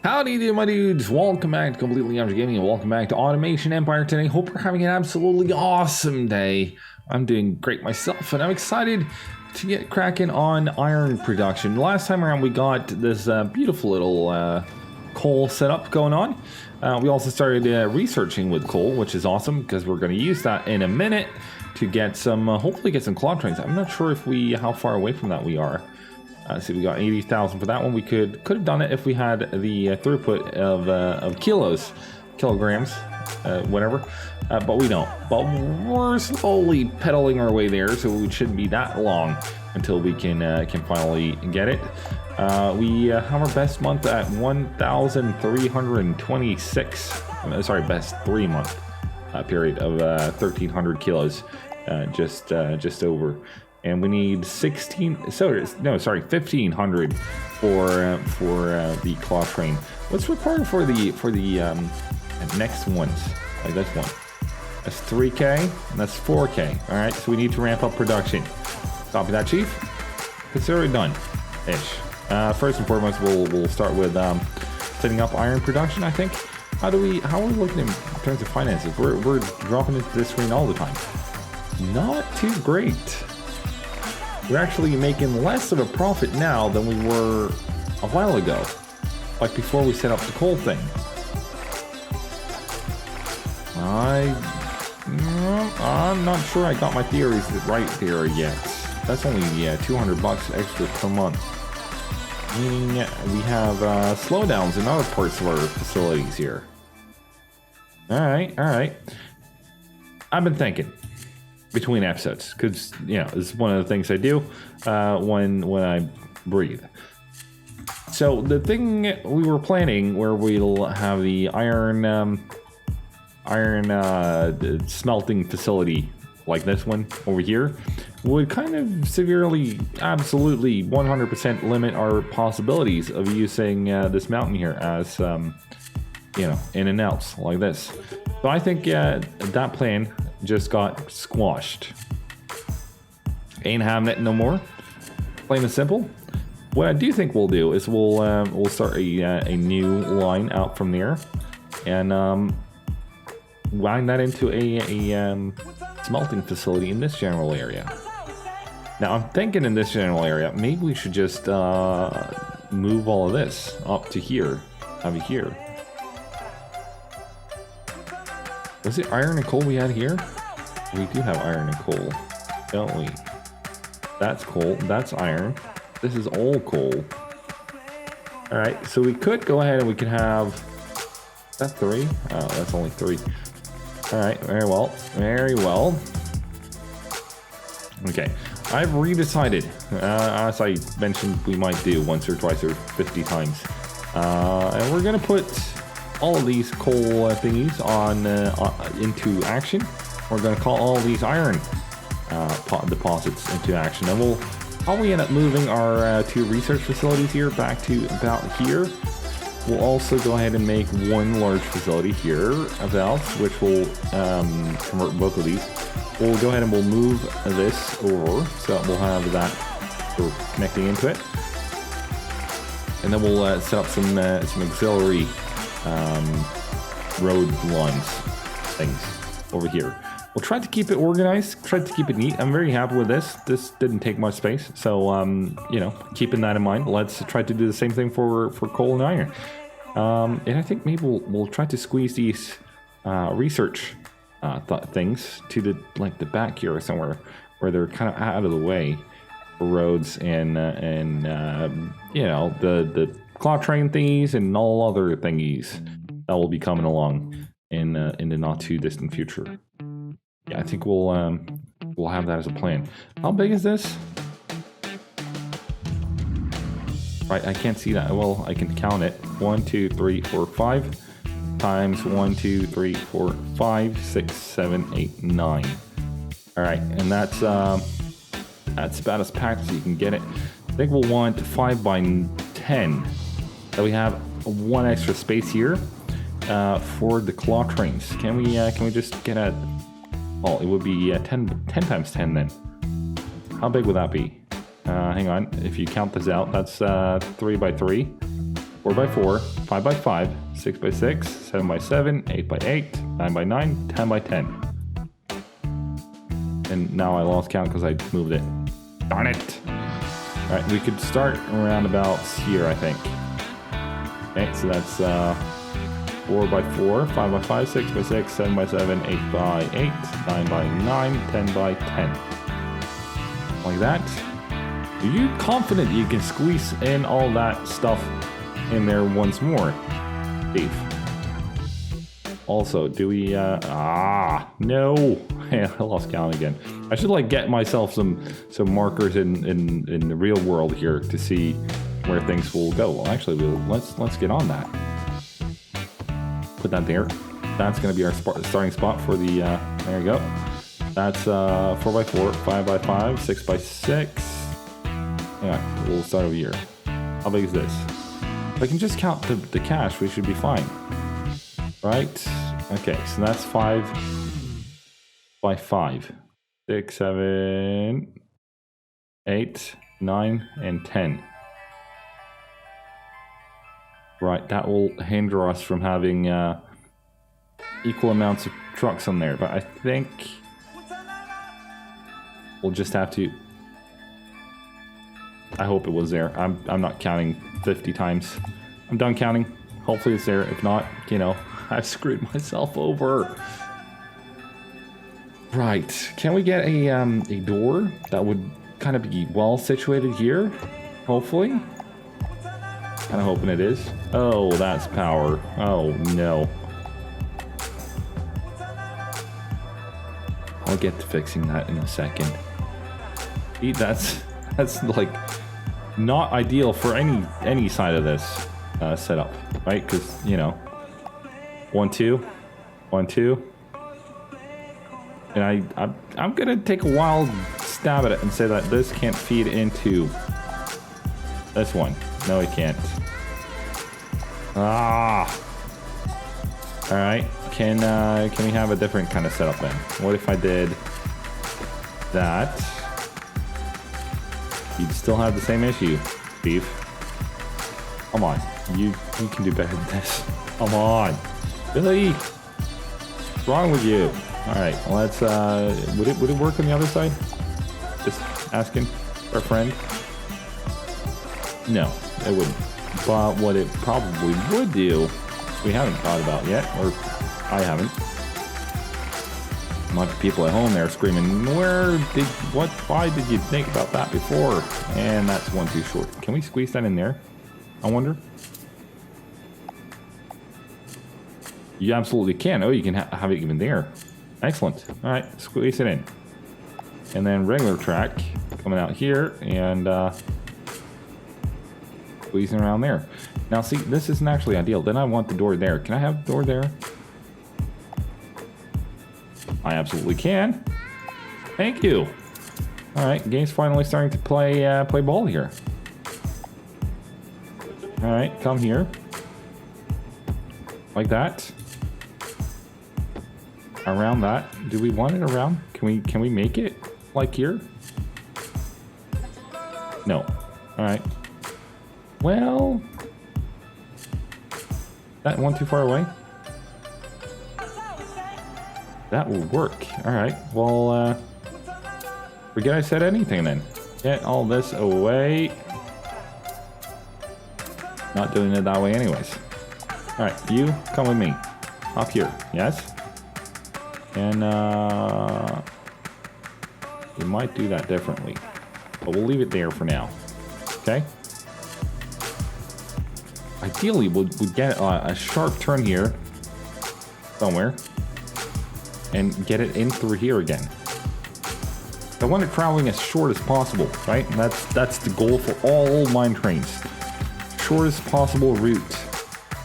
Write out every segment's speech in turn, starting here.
Howdy there, my dudes. Welcome back to Completely Amateur Gaming and welcome back to Automation Empire today. Hope you're having an absolutely awesome day. I'm doing great myself and I'm excited to get cracking on iron production. Last time around we got this beautiful little coal setup going on. We also started researching with coal, which is awesome because we're going to use that in a minute to get some, hopefully get some claw trains. I'm not sure if how far away from that we are. See, we got 80,000 for that one. We could have done it if we had the throughput of kilograms, whatever, but we don't. But we're slowly pedaling our way there, so it shouldn't be that long until we can finally get it. We have our best month at 1,326. Sorry, best 3 month period of 1,300 kilos, just over. And we need 1500 for the claw train. What's required for the next ones? Like this one. That's 3K and that's 4K. All right, so we need to ramp up production. Copy that, Chief. Consider it done, ish. First and foremost, we'll start with setting up iron production. I think. How are we looking in terms of finances? We're dropping into this screen all the time. Not too great. We're actually making less of a profit now than we were a while ago, like before we set up the coal thing. I'm not sure I got my theories right there yet. That's only 200 bucks extra per month. Meaning we have slowdowns in other parts of our facilities here. All right. I've been thinking between episodes, because it's one of the things I do when I breathe. So the thing we were planning, where we'll have the iron smelting facility like this one over here, would kind of severely, absolutely 100% limit our possibilities of using this mountain here as in and outs like this. So I think that plan just got squashed. Ain't having it no more. Plain and simple. What I do think we'll do is we'll start a new line out from there, and wind that into a smelting facility in this general area. Now I'm thinking in this general area, maybe we should just move all of this up to here, over here. Was it iron and coal we had here? We do have iron and coal, don't we? That's coal, that's iron. This is all coal. All right, so we could go ahead and we can have, that's 3? Oh, that's only 3. All right, very well. Okay, I've redecided, as I mentioned we might do once or twice or 50 times. And we're gonna put all of these coal thingies on into action. We're going to call all these iron deposits into action, and we'll probably end up moving our 2 research facilities here back to about here. We'll also go ahead and make one large facility here about, which will convert both of these. We'll go ahead and we'll move this over so that we'll have that for connecting into it, and then we'll set up some auxiliary road lines things over here. We'll try to keep it organized, try to keep it neat. I'm very happy with this. This didn't take much space, so keeping that in mind, let's try to do the same thing for coal and iron. And I think maybe we'll try to squeeze these research things to the back here or somewhere where they're kind of out of the way for roads and the claw train thingies and all other thingies that will be coming along in the not too distant future. Yeah, I think we'll have that as a plan. How big is this? Right, I can't see that. Well, I can count it. 1, 2, 3, 4, 5 times 1, 2, 3, 4, 5, 6, 7, 8, 9. All right, and that's about as packed as you can get it. I think we'll want 5 by 10. So we have 1 extra space here for the claw trains. Can we just get a? Well, it would be 10 times 10 then. How big would that be? Hang on. If you count this out, that's 3 by 3. 4x4, 5x5, 6x6, 7x7, 8x8, 9x9, 10x10. And now I lost count because I moved it. Darn it! Alright, we could start around about here, I think. Okay, so that's 4x4, 5x5, 6x6, 7x7, 8x8, 9x9, 10x10. Like that. Are you confident you can squeeze in all that stuff in there once more? Dave. Also, do we, no! I lost count again. I should like get myself some markers in the real world here to see where things will go. Well, actually, let's get on that. Put that there. That's going to be our starting spot for the, there you go. That's 4x4, 5x5, 6x6. Yeah, we'll start over here. How big is this? If I can just count the cash, we should be fine. Right? Okay, so that's 5x5. 6, 7, 8, 9, and 10. Right, that will hinder us from having equal amounts of trucks on there, but I think we'll just have to... I hope it was there. I'm not counting 50 times. I'm done counting. Hopefully it's there. If not, you know, I've screwed myself over. Right. Can we get a door that would kind of be well situated here? Hopefully. Kind of hoping it is. Oh, that's power. Oh, no. I'll get to fixing that in a second. That's like not ideal for any side of this setup, right? Because, you know, 1, 2, 1, 2. And I'm gonna take a wild stab at it and say that this can't feed into this one. No, it can't. Ah. All right. Can we have a different kind of setup then? What if I did that? You'd still have the same issue, Steve. Come on, you can do better than this. Come on, Billy. What's wrong with you? All right, let's. Would it work on the other side? Just asking for a friend. No, it wouldn't. But what it probably would do, we haven't thought about yet, or I haven't. A bunch of people at home there screaming, why did you think about that before? And that's one too short. Can we squeeze that in there? I wonder. You absolutely can. Oh, you can have it even there. Excellent. All right, squeeze it in. And then regular track coming out here and squeezing around there. Now see, this isn't actually ideal. Then I want the door there. Can I have the door there? I absolutely can. Thank you. All right, game's finally starting to play ball here. All right, come here. Like that. Around that. Do we want it around? Can we make it like here? No. All right. Well, that one too far away. That will work. All right. Well, forget I said anything then. Get all this away. Not doing it that way anyways. All right, you come with me. Up here. Yes. And we might do that differently, but we'll leave it there for now. Okay. Ideally, we'd get a sharp turn here somewhere and get it in through here again. I want it traveling as short as possible, right? And that's the goal for all mine trains. Shortest possible route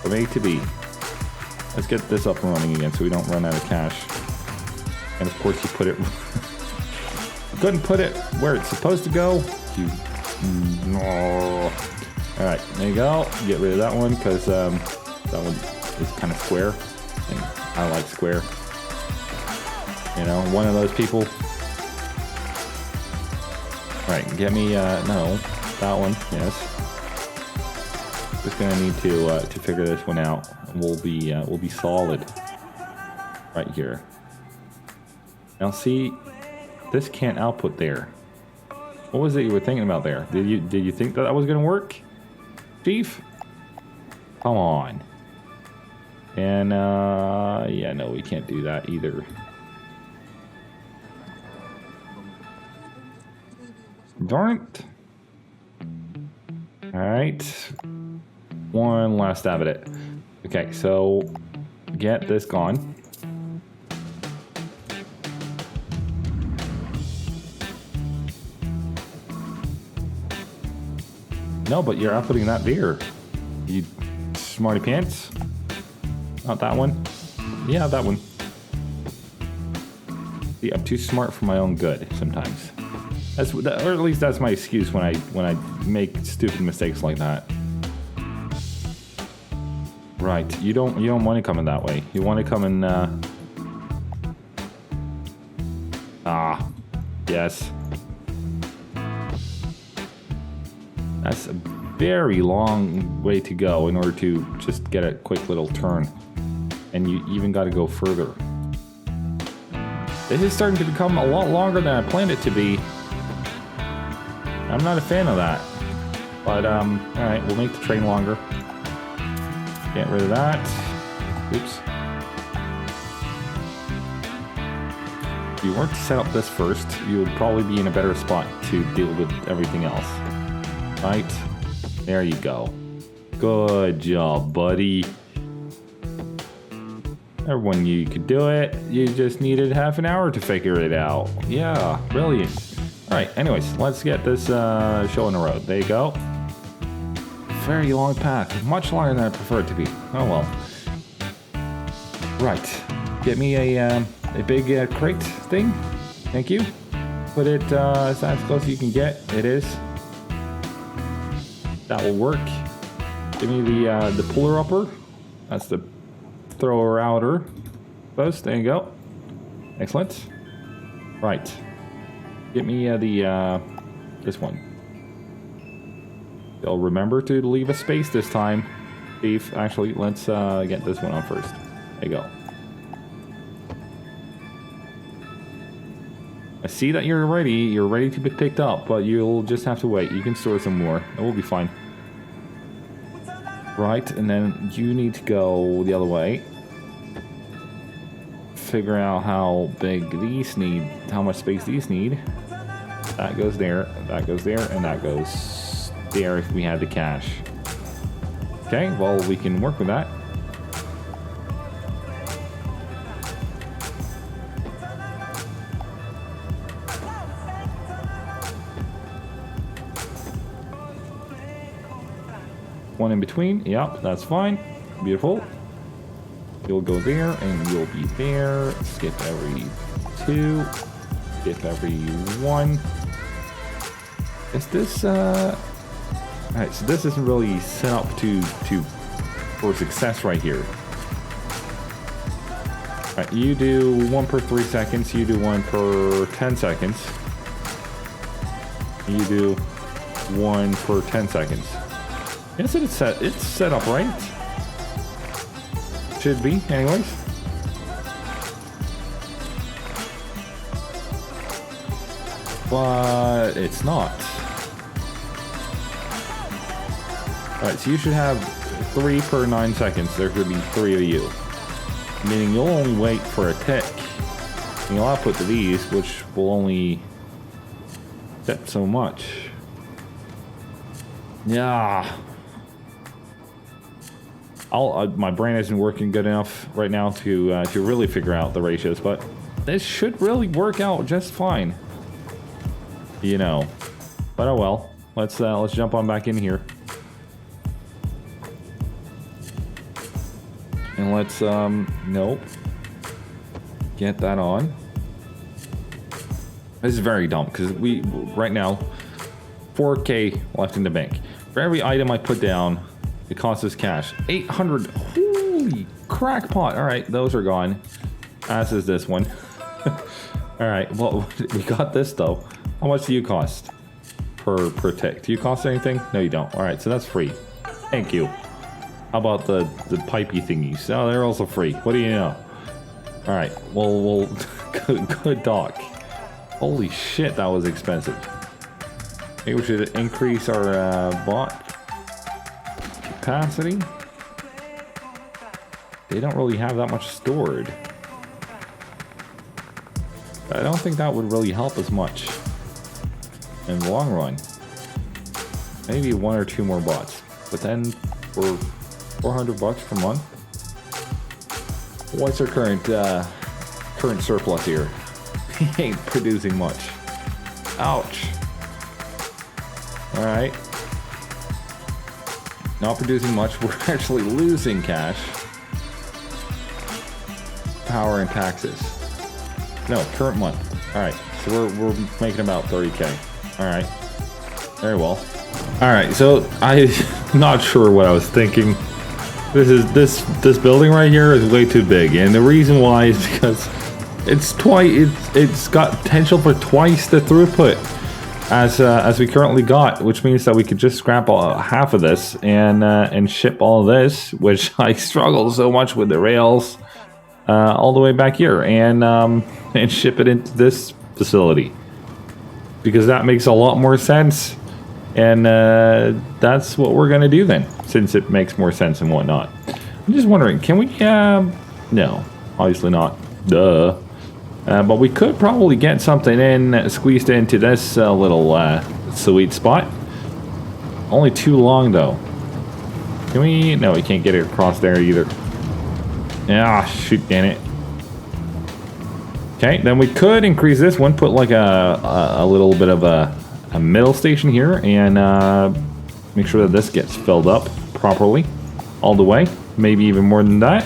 from A to B. Let's get this up and running again so we don't run out of cash. And of course you put it... you couldn't put it where it's supposed to go. You... No. Alright, there you go. Get rid of that one because that one is kind of square. And I like square. You know, one of those people. Alright, get me, no, that one, yes. Just gonna need to figure this one out. We'll be solid right here. Now see, this can't output there. What was it you were thinking about there? Did you think that was gonna work, Chief? Come on. And yeah, no, we can't do that either. Darn it. All right. One last stab at it. Okay, so get this gone. No, but you're outputting that beer. You smarty pants. Not that one. Yeah, that one. See, I'm too smart for my own good sometimes. Or at least that's my excuse when I make stupid mistakes like that. Right, you don't want to come in that way. You want to come in. Yes. That's a very long way to go in order to just get a quick little turn, and you even got to go further. This is starting to become a lot longer than I planned it to be. I'm not a fan of that, but alright, we'll make the train longer. Get rid of that. Oops. If you weren't to set up this first, you would probably be in a better spot to deal with everything else. Right? There you go. Good job, buddy. Everyone knew you could do it. You just needed half an hour to figure it out. Yeah, brilliant. Alright, anyways, let's get this show on the road. There you go. Very long path. Much longer than I prefer it to be. Oh well. Right. Get me a big crate thing. Thank you. Put it as close as you can get. It is. That will work. Give me the puller upper. That's the thrower outer post. There you go. Excellent. Right. Get me this one. You'll remember to leave a space this time. Thief. Actually, let's get this one on first. There you go. I see that you're ready. You're ready to be picked up, but you'll just have to wait. You can store some more. It will be fine. Right, and then you need to go the other way. Figure out how big these need, how much space these need. That goes there, and that goes there if we had the cash. Okay, well, we can work with that. One in between, yep, that's fine. Beautiful. You'll go there, and you'll be there. Skip every 2. Skip every 1. Is this, Alright, so this isn't really set up for success right here. Alright, you do 1 per 3 seconds, you do 1 per 10 seconds. You do 1 per 10 seconds. Yes, it's set up right. Should be, anyways. But it's not. Alright, so you should have 3 per 9 seconds. There could be 3 of you. Meaning you'll only wait for a tick. And you'll output to these, which will only set so much. Yeah. My brain isn't working good enough right now to really figure out the ratios, but this should really work out just fine. You know. But oh well. Let's jump on back in here. And let's nope. Get that on. This is very dumb because we right now 4K left in the bank. For every item I put down, it costs us cash. 800. Holy crackpot. All right, those are gone. As is this one. All right, well, we got this though. How much do you cost per tick? Do you cost anything? No, you don't. All right, so that's free. Thank you. How about the pipey thingies? Oh, they're also free. What do you know? All right. Well, good talk. Holy shit, that was expensive. Maybe we should increase our bot capacity. They don't really have that much stored. I don't think that would really help as much in the long run. Maybe 1 or 2 more bots, but then for $400 per month. What's our current surplus here? He ain't producing much. Ouch. All right. Not producing much. We're actually losing cash. Power and taxes. No, current month. All right. So we're making about 30K. All right. Very well. All right. So I'm not sure what I was thinking. This building right here is way too big, and the reason why is because it's got potential for twice the throughput as we currently got, which means that we could just scrap half of this and ship all of this, which I struggle so much with the rails, all the way back here, and ship it into this facility, because that makes a lot more sense, and that's what we're gonna do then, since it makes more sense and whatnot. I'm just wondering, can we? No, obviously not. Duh. But we could probably get something squeezed into this little sweet spot. Only too long though. Can we? No, we can't get it across there either. Ah, shoot, damn it. Okay, then we could increase this one, put like a little bit of a middle station here, and make sure that this gets filled up properly all the way. Maybe even more than that.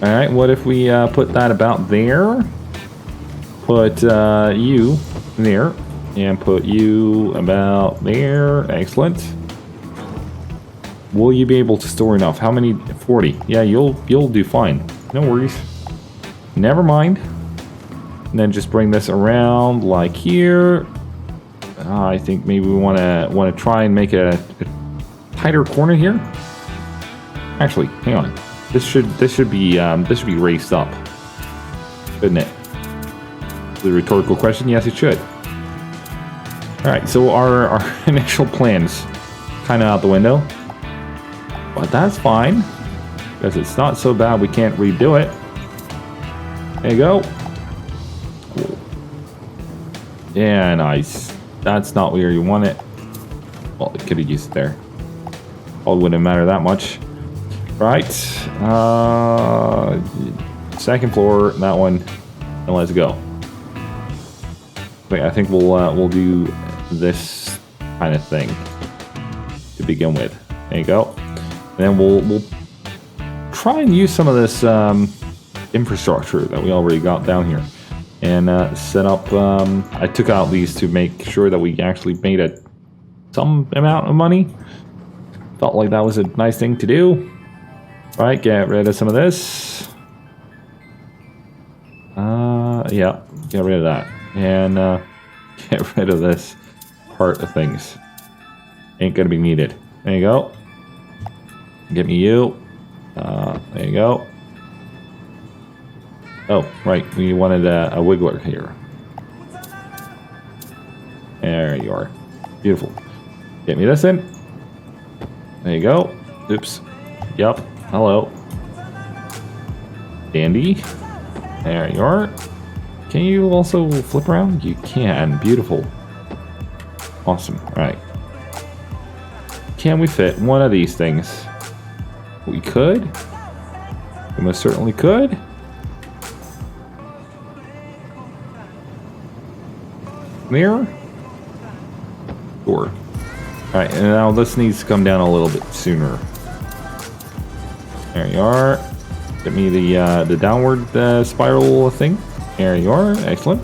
Alright, what if we put that about there? Put you there. And put you about there. Excellent. Will you be able to store enough? How many? 40. Yeah, you'll do fine. No worries. Never mind. And then just bring this around like here. I think maybe we want to try and make a tighter corner here. Actually, hang on. This should be raised up, shouldn't it? The rhetorical question. Yes, it should. All right. So our initial plans kind of out the window, but that's fine because it's not so bad. We can't redo it. There you go. Cool. Yeah, nice. That's not where you want it. Well, it could have used it there. Probably wouldn't matter that much. Right. Second floor, that one, and let's go. Wait, I think we'll do this kind of thing to begin with. There you go. And then we'll try and use some of this infrastructure that we already got down here, and set up. I took out these to make sure that we actually made some amount of money. Felt like that was a nice thing to do. Right, get rid of some of this. Yeah, get rid of that, and get rid of this part of things. Ain't gonna be needed. There you go. Get me you. There you go. Oh, right, we wanted a wiggler here. There you are. Beautiful. Get me this in. There you go. Oops. Yup. Hello. Dandy. There you are. Can you also flip around? You can. Beautiful. Awesome. All right. Can we fit one of these things? We could. We most certainly could. Mirror? Sure. Alright, and now this needs to come down a little bit sooner. There you are. Get me the downward spiral thing. There you are. Excellent.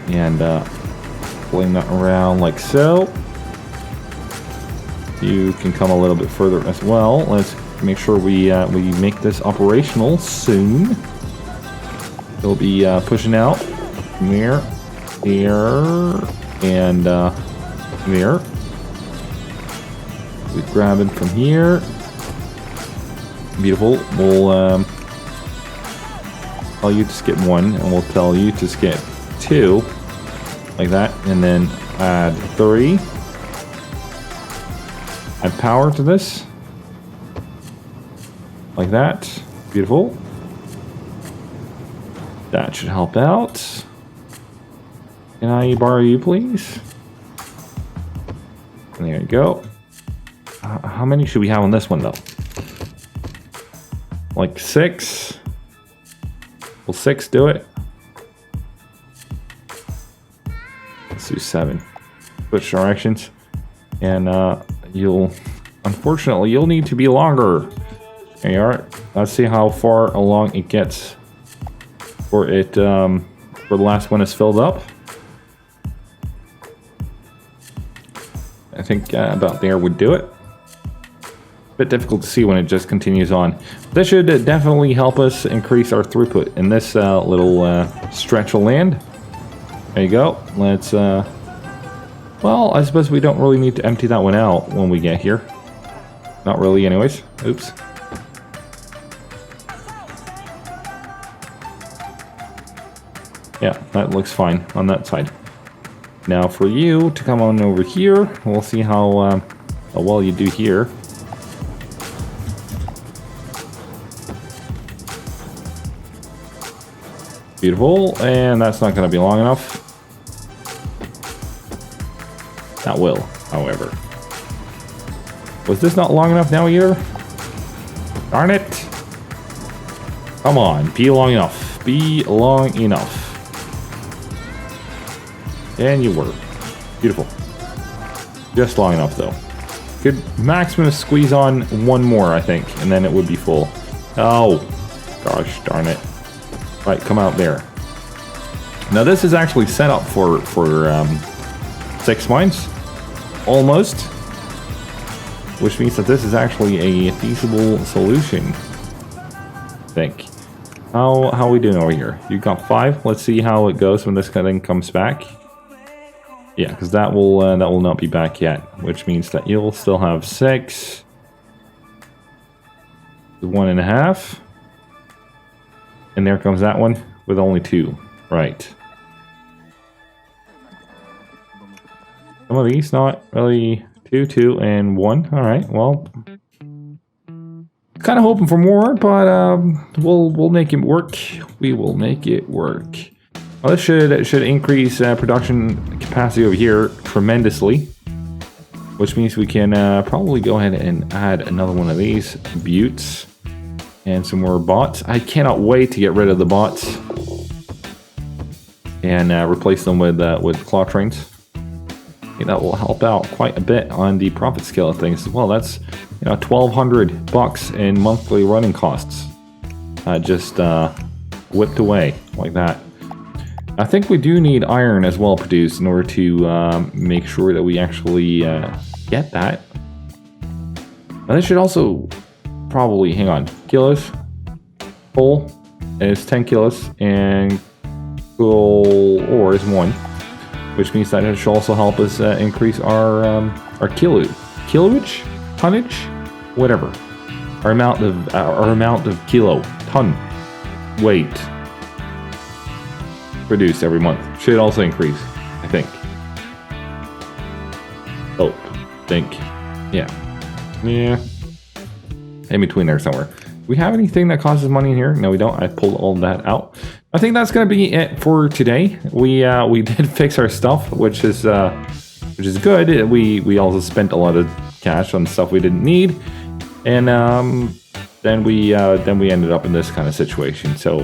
And pulling that around like so. You can come a little bit further as well. Let's make sure we make this operational soon. It'll be pushing out here, here, and there. We grab it from here. Beautiful. We'll tell you to skip 1, and we'll tell you to skip 2, like that, and then add 3. Add power to this, like that. Beautiful. That should help out. Can I borrow you, please? There you go. How many should we have on this one, though? Like 6? Will 6 do it? Let's do 7. Switch directions. And unfortunately, you'll need to be longer. There you are. Let's see how far along it gets for the last one is filled up. I think about there would do it. Bit difficult to see when it just continues on. This should definitely help us increase our throughput in this little stretch of land. There you go. Let's, well, I suppose we don't really need to empty that one out when we get here. Not really anyways. Oops. Yeah, that looks fine on that side. Now for you to come on over here, we'll see how well you do here. Beautiful, and that's not going to be long enough. That will, however. Was this not long enough now either? Darn it. Come on, be long enough. Be long enough. And you were. Beautiful. Just long enough, though. Could maximum squeeze on 1 more, I think, and then it would be full. Oh, gosh darn it. Right, come out there. Now this is actually set up for 6 mines, almost, which means that this is actually a feasible solution. I think. How are we doing over here? You got 5. Let's see how it goes when this thing comes back. Yeah, because that will not be back yet, which means that you'll still have 6, 1.5. And there comes that one with only 2. Right. Some of these not really 2, 2, and 1. All right. Well, kind of hoping for more, but we'll make it work. We will make it work. Well, this should increase production capacity over here tremendously, which means we can probably go ahead and add another one of these buttes. And some more bots. I cannot wait to get rid of the bots and replace them with claw trains. I think that will help out quite a bit on the profit scale of things as well. That's $1,200 in monthly running costs. Just whipped away like that. I think we do need iron as well produced in order to make sure that we actually get that. Now this should also probably, hang on, kilos. Coal is 10 kilos, and coal ore is 1, which means that it should also help us increase our kiloage, tonnage, whatever, our amount of ton weight produced every month should also increase. I think. Yeah. In between there somewhere. Do we have anything that costs money in here? No, we don't. I pulled all that out. I think that's going to be it for today. We did fix our stuff, which is good. We also spent a lot of cash on stuff we didn't need, and then we ended up in this kind of situation. So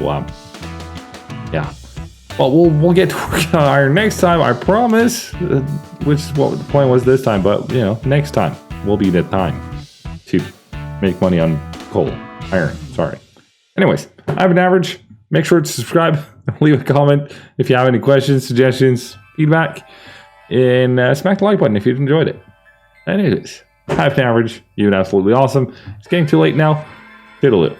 yeah. Well, we'll get to work on iron next time, I promise. Which is what the point was this time, but next time will be the time to make money on iron, sorry. Anyways, I have an average. Make sure to subscribe, leave a comment if you have any questions, suggestions, feedback, and smack the like button if you enjoyed it. And it is. I have an average. You've been absolutely awesome. It's getting too late now. Toodaloo.